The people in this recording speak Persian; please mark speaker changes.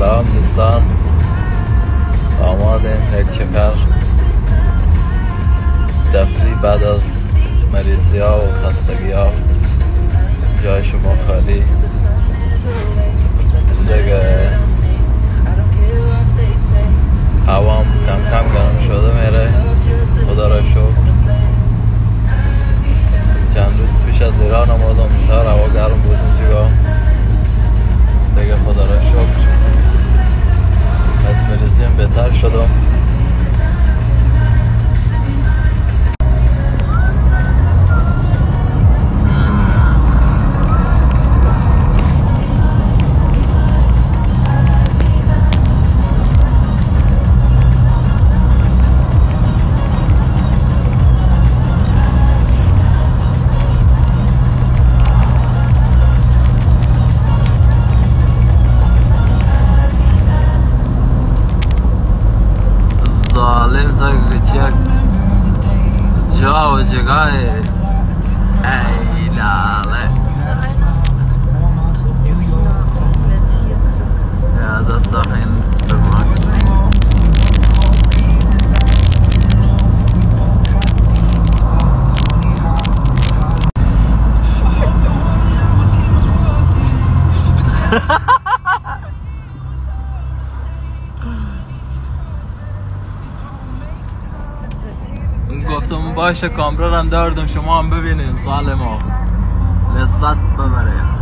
Speaker 1: سلام دوستان، آمادیم یک چکر تفریح بعد از مریضی ها و خستگی ها. جای شما خالی دیگه، هوام کم کم گرم شده میره، خدا را شکر. چند روز پیش از ایران آمدم، بسیار هوا گرم بود اینجا دیگه، خدا را شکر از مریضیم بهتر شدم. جا و جگاه ای لاله یا دست این سپرمارکت گفتم باشه کامرا هم داردم، شما هم ببینین سال ما لذت ببره.